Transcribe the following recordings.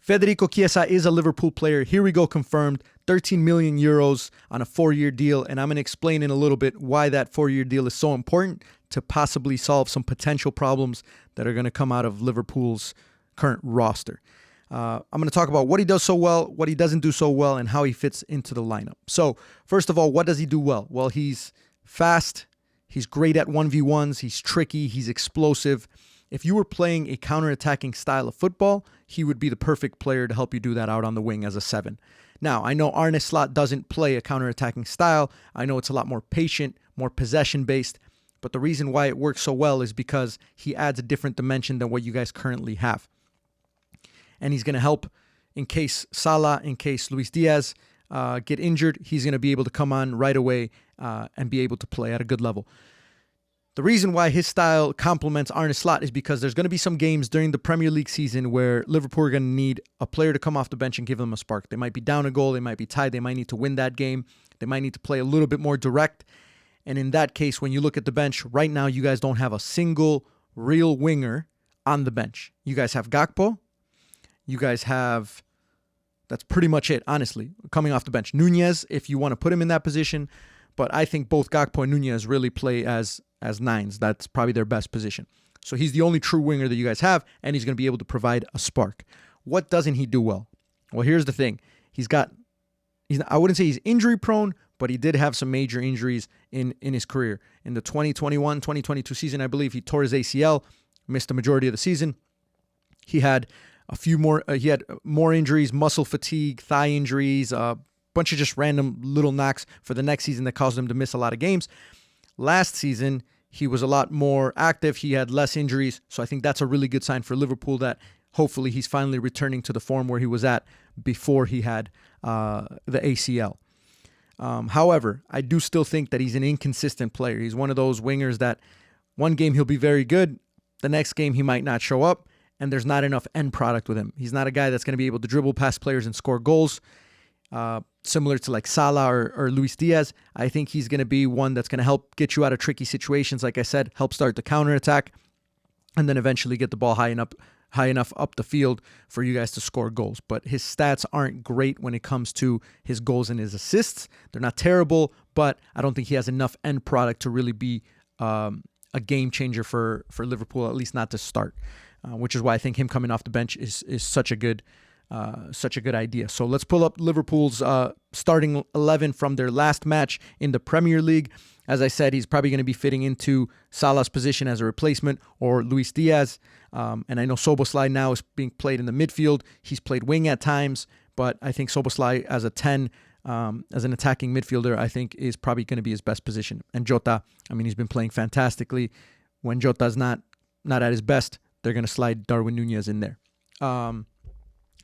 Federico Chiesa is a Liverpool player. Here we go, confirmed. 13 million euros on a 4-year deal. And I'm going to explain in a little bit why that 4-year deal is so important to possibly solve some potential problems that are going to come out of Liverpool's current roster. I'm going to talk about what he does so well, what he doesn't do so well, and how he fits into the lineup. So, first of all, what does he do well? Well, he's fast. He's great at 1v1s. He's tricky. He's explosive. If you were playing a counter-attacking style of football, he would be the perfect player to help you do that out on the wing as a 7. Now, I know Arne Slot doesn't play a counter-attacking style. I know it's a lot more patient, more possession-based. But the reason why it works so well is because he adds a different dimension than what you guys currently have. And he's going to help in case Salah, in case Luis Diaz get injured. He's going to be able to come on right away and be able to play at a good level. The reason why his style complements Arne Slot is because there's going to be some games during the Premier League season where Liverpool are going to need a player to come off the bench and give them a spark. They might be down a goal. They might be tied. They might need to win that game. They might need to play a little bit more direct. And in that case, when you look at the bench, right now you guys don't have a single real winger on the bench. You guys have Gakpo. You guys have... That's pretty much it, honestly, coming off the bench. Nunez, if you want to put him in that position. But I think both Gakpo and Nunez really play as 9s. That's probably their best position. So he's the only true winger that you guys have, and he's going to be able to provide a spark. What doesn't he do well? Well, here's the thing. I wouldn't say he's injury prone, but he did have some major injuries in his career. In the 2021-2022 season, I believe he tore his ACL, missed the majority of the season. He had more injuries, muscle fatigue, thigh injuries, bunch of just random little knocks for the next season that caused him to miss a lot of games. Last season, he was a lot more active. He had less injuries. So I think that's a really good sign for Liverpool that hopefully he's finally returning to the form where he was at before he had the ACL. However, I do still think that he's an inconsistent player. He's one of those wingers that one game he'll be very good. The next game he might not show up, and there's not enough end product with him. He's not a guy that's going to be able to dribble past players and score goals. Similar to like Salah or Luis Diaz, I think he's going to be one that's going to help get you out of tricky situations. Like I said, help start the counterattack, and then eventually get the ball high enough up the field for you guys to score goals. But his stats aren't great when it comes to his goals and his assists. They're not terrible, but I don't think he has enough end product to really be a game changer for Liverpool, at least not to start. Which is why I think him coming off the bench is such a good idea. So let's pull up Liverpool's starting 11 from their last match in the Premier League. As I said, he's probably going to be fitting into Salah's position as a replacement or Luis Diaz. And I know Szoboszlai now is being played in the midfield. He's played wing at times, but I think Szoboszlai as a 10, as an attacking midfielder, I think is probably going to be his best position. And Jota, I mean, he's been playing fantastically. When Jota's not at his best, they're going to slide Darwin Nunez in there.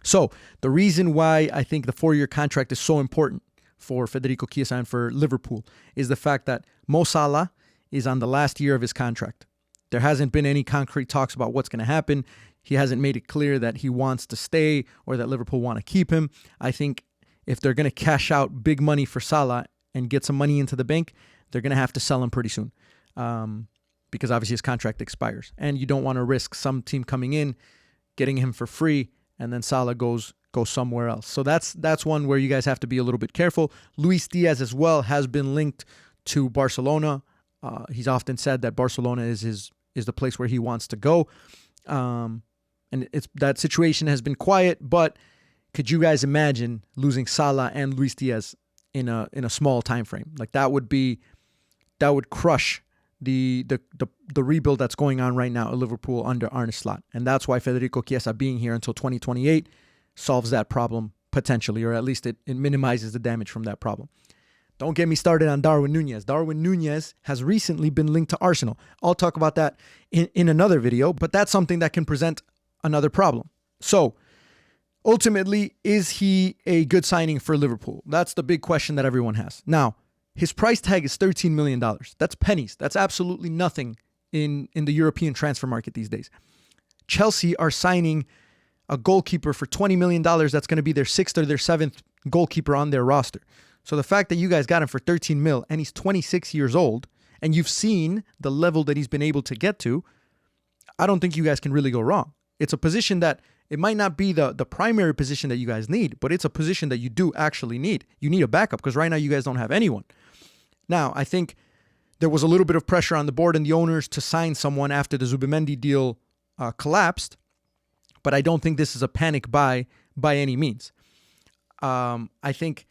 So the reason why I think the 4-year contract is so important for Federico Chiesa and for Liverpool is the fact that Mo Salah is on the last year of his contract. There hasn't been any concrete talks about what's going to happen. He hasn't made it clear that he wants to stay or that Liverpool want to keep him. I think if they're going to cash out big money for Salah and get some money into the bank, they're going to have to sell him pretty soon. Because obviously his contract expires. And you don't want to risk some team coming in, getting him for free, and then Salah goes somewhere else. So that's one where you guys have to be a little bit careful. Luis Diaz as well has been linked to Barcelona. He's often said that Barcelona is the place where he wants to go. And that situation has been quiet, but could you guys imagine losing Salah and Luis Diaz in a small time frame? Like that would crush the rebuild that's going on right now at Liverpool under Arne Slot. And that's why Federico Chiesa being here until 2028 solves that problem potentially, or at least it minimizes the damage from that problem. Don't get me started on Darwin Nunez. Darwin Nunez has recently been linked to Arsenal. I'll talk about that in another video, but that's something that can present another problem. So ultimately, is he a good signing for Liverpool? That's the big question that everyone has. Now, his price tag is $13 million. That's pennies. That's absolutely nothing in the European transfer market these days. Chelsea are signing a goalkeeper for $20 million. That's going to be their 6th or their 7th goalkeeper on their roster. So the fact that you guys got him for 13 mil and he's 26 years old and you've seen the level that he's been able to get to, I don't think you guys can really go wrong. It's a position that It might not be the primary position that you guys need, but it's a position that you do actually need. You need a backup because right now you guys don't have anyone. Now, I think there was a little bit of pressure on the board and the owners to sign someone after the Zubimendi deal collapsed, but I don't think this is a panic buy by any means. I think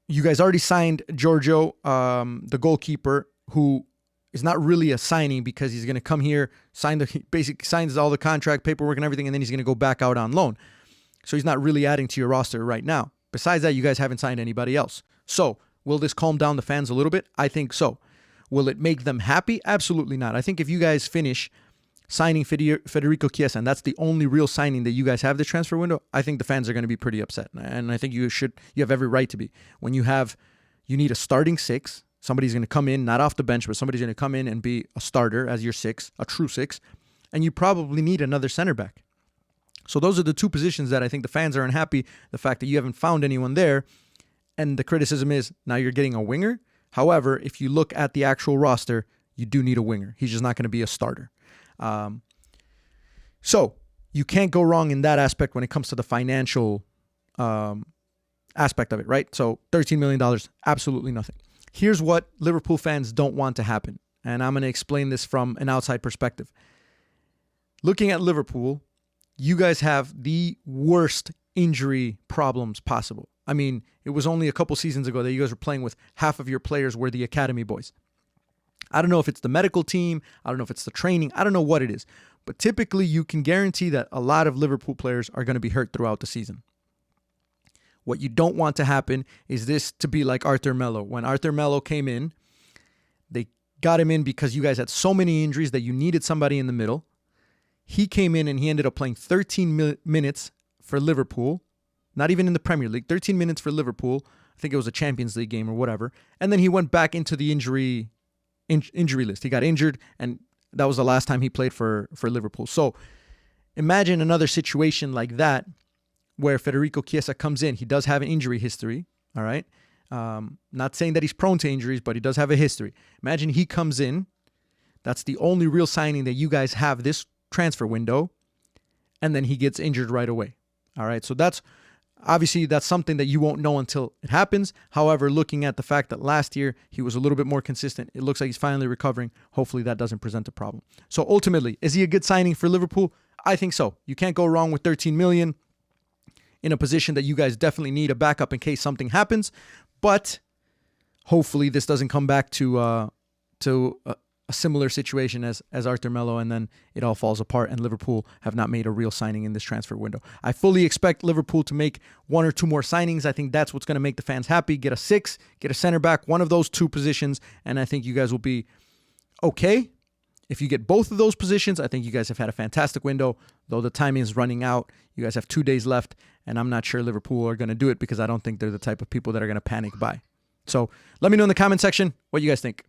you guys already signed Giorgio, the goalkeeper, who is not really a signing because he's going to come here, signs all the contract paperwork and everything, and then he's going to go back out on loan. So he's not really adding to your roster right now. Besides that, you guys haven't signed anybody else. So will this calm down the fans a little bit? I think so. Will it make them happy? Absolutely not. I think if you guys finish signing Federico Chiesa, and that's the only real signing that you guys have this transfer window, I think the fans are going to be pretty upset. And I think you have every right to be. When you need a starting six, somebody's going to come in, not off the bench, but somebody's going to come in and be a starter as your six, a true six, and you probably need another center back. So those are the two positions that I think the fans are unhappy, the fact that you haven't found anyone there. And the criticism is now you're getting a winger. However, if you look at the actual roster, you do need a winger. He's just not going to be a starter. So you can't go wrong in that aspect when it comes to the financial aspect of it, right? So $13 million, absolutely nothing. Here's what Liverpool fans don't want to happen, and I'm going to explain this from an outside perspective. Looking at Liverpool, you guys have the worst injury problems possible. I mean, it was only a couple seasons ago that you guys were playing with half of your players were the academy boys. I don't know if it's the medical team. I don't know if it's the training. I don't know what it is. But typically, you can guarantee that a lot of Liverpool players are going to be hurt throughout the season. What you don't want to happen is this to be like Arthur Melo. When Arthur Melo came in, they got him in because you guys had so many injuries that you needed somebody in the middle. He came in and he ended up playing 13 minutes for Liverpool. Not even in the Premier League. 13 minutes for Liverpool. I think it was a Champions League game or whatever. And then he went back into the injury list. He got injured, and that was the last time he played for Liverpool. So imagine another situation like that where Federico Chiesa comes in. He does have an injury history, all right? Not saying that he's prone to injuries, but he does have a history. Imagine he comes in. That's the only real signing that you guys have this transfer window, and then he gets injured right away, all right? So that's something that you won't know until it happens. However, looking at the fact that last year he was a little bit more consistent, it looks like he's finally recovering. Hopefully that doesn't present a problem. So ultimately, is he a good signing for Liverpool? I think so. You can't go wrong with 13 million in a position that you guys definitely need a backup in case something happens. But hopefully this doesn't come back to a similar situation as Arthur Melo, and then it all falls apart and Liverpool have not made a real signing in this transfer window. I fully expect Liverpool to make one or two more signings. I think that's what's going to make the fans happy. Get a six, get a center back, one of those two positions, and I think you guys will be okay. If you get both of those positions, I think you guys have had a fantastic window, though the timing is running out. You guys have 2 days left, and I'm not sure Liverpool are going to do it because I don't think they're the type of people that are going to panic buy. So let me know in the comment section what you guys think.